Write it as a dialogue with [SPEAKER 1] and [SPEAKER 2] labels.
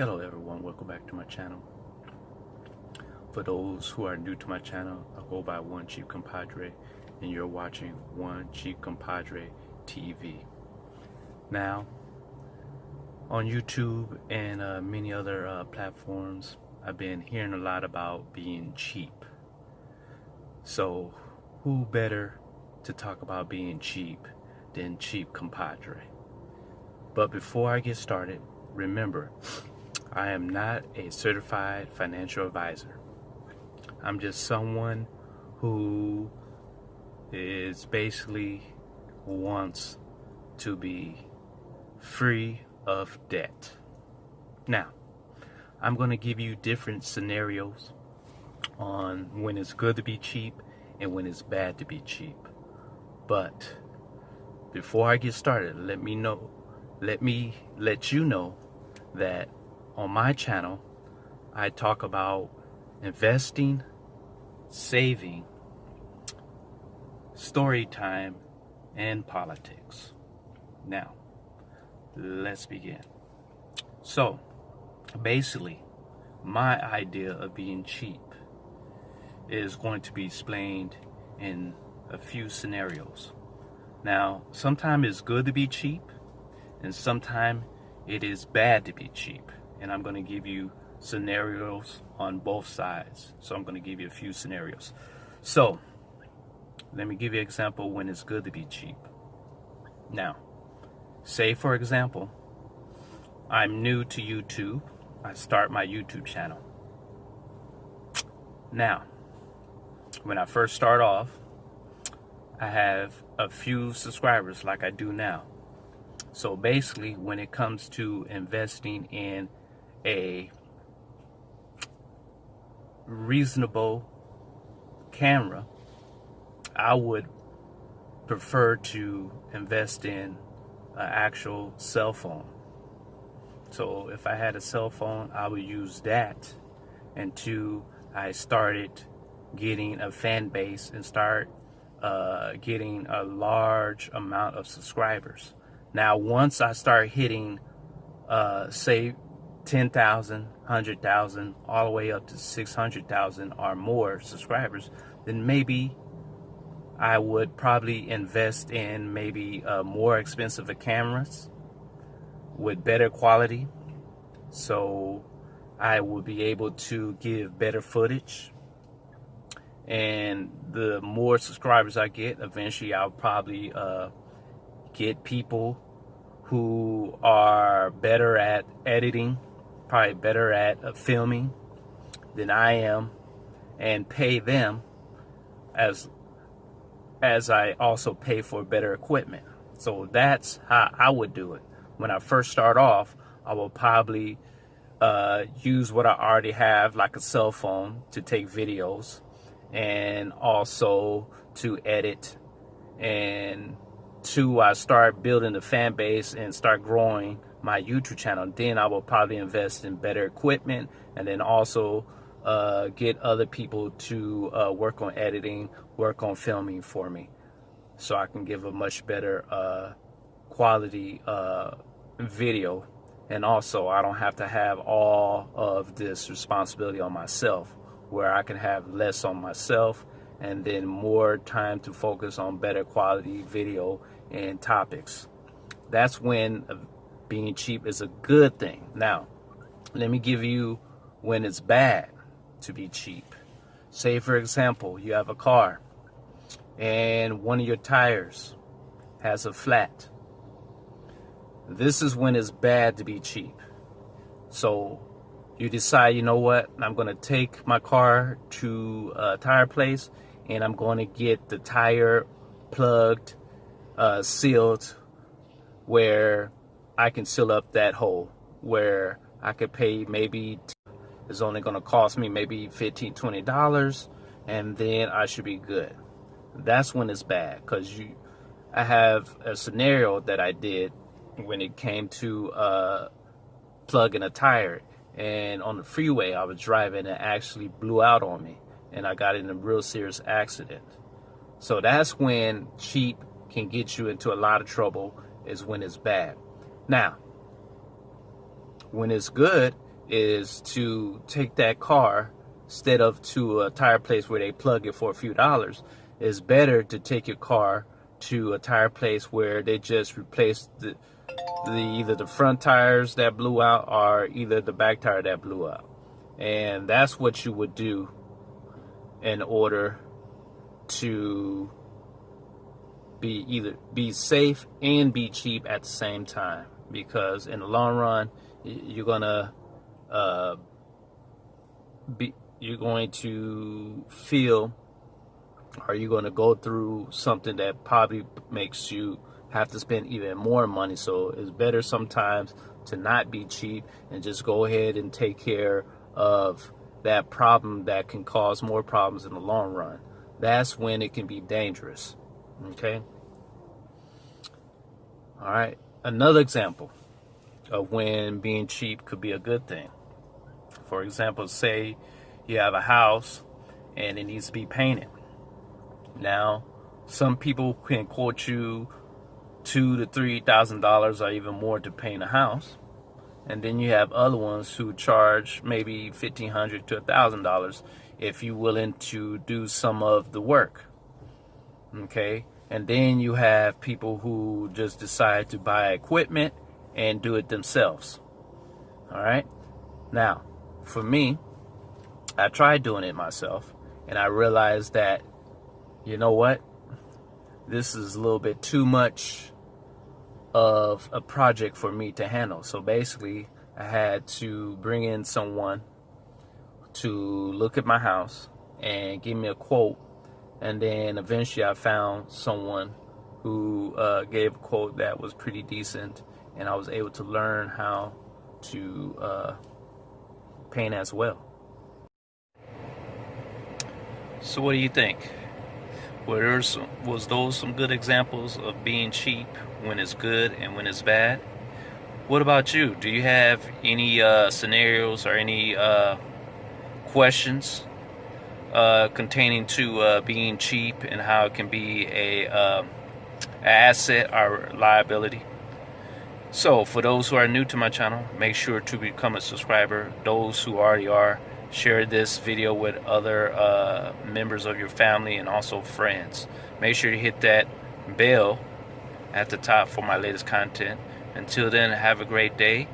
[SPEAKER 1] Hello everyone, welcome back to my channel. For those who are new to my channel, I go by One Cheap Compadre and you're watching One Cheap Compadre TV. Now, on YouTube and many other platforms, I've been hearing a lot about being cheap. So, who better to talk about being cheap than Cheap Compadre? But before I get started, remember, I am not a certified financial advisor. I'm just someone who is basically wants to be free of debt. Now, I'm going to give you different scenarios on when it's good to be cheap and when it's bad to be cheap. But before I get started, let me let you know that on my channel, I talk about investing, saving, story time, and politics. Now, let's begin. So, basically, my idea of being cheap is going to be explained in a few scenarios. Now, sometimes it's good to be cheap, and sometimes it is bad to be cheap. And I'm going to give you scenarios on both sides. So I'm going to give you a few scenarios. So let me give you an example when it's good to be cheap. Now, say for example, I'm new to YouTube. I start my YouTube channel. Now, when I first start off, I have a few subscribers like I do now. So basically, when it comes to investing in a reasonable camera, I would prefer to invest in an actual cell phone. So if I had a cell phone, I would use that until I started getting a fan base and start getting a large amount of subscribers. Now, once I start hitting, say, 10,000, 100,000, all the way up to 600,000 or more subscribers, then maybe I would probably invest in maybe more expensive cameras with better quality, so I would be able to give better footage. And the more subscribers I get, eventually I'll probably get people who are better at editing, probably better at filming than I am, and pay them as I also pay for better equipment. So that's how I would do it. When I first start off, I will probably use what I already have, like a cell phone, to take videos and also to edit. And to I start building the fan base and start growing my YouTube channel, then I will probably invest in better equipment, and then also get other people to work on editing, work on filming for me, so I can give a much better quality video. And also, I don't have to have all of this responsibility on myself, where I can have less on myself and then more time to focus on better quality video and topics. That's when being cheap is a good thing. Now, let me give you when it's bad to be cheap. Say, for example, you have a car and one of your tires has a flat. This is when it's bad to be cheap. So you decide, you know what, I'm going to take my car to a tire place and I'm going to get the tire plugged, sealed, where I can seal up that hole, where I could pay maybe, it's only going to cost me maybe $15, $20, and then I should be good. That's when it's bad, because I have a scenario that I did when it came to plugging a tire, and on the freeway I was driving and it actually blew out on me, and I got in a real serious accident. So that's when cheap can get you into a lot of trouble, is when it's bad. Now, when it's good is to take that car instead of to a tire place where they plug it for a few dollars. It's better to take your car to a tire place where they just replace the either the front tires that blew out or either the back tire that blew out. And that's what you would do in order to be safe and be cheap at the same time, because in the long run you're going to feel, or you're going to go through something that probably makes you have to spend even more money. So it's better sometimes to not be cheap and just go ahead and take care of that problem that can cause more problems in the long run. That's when it can be dangerous. Okay. All right. Another example of when being cheap could be a good thing. For example, say you have a house and it needs to be painted. Now, some people can quote you $2,000 to $3,000 or even more to paint a house, and then you have other ones who charge maybe $1,500 to $1,000 if you're willing to do some of the work. Okay, and then you have people who just decide to buy equipment and do it themselves. All right. Now, for me, I tried doing it myself, and I realized that, you know what, this is a little bit too much of a project for me to handle. So basically, I had to bring in someone to look at my house and give me a quote. And then eventually I found someone who gave a quote that was pretty decent, and I was able to learn how to paint as well. So what do you think? Was those some good examples of being cheap when it's good and when it's bad? What about you? Do you have any scenarios or any questions containing to being cheap and how it can be a asset or liability? So for those who are new to my channel, make sure to become a subscriber. Those who already are, share this video with other members of your family and also friends. Make sure you hit that bell at the top for my latest content. Until then, have a great day.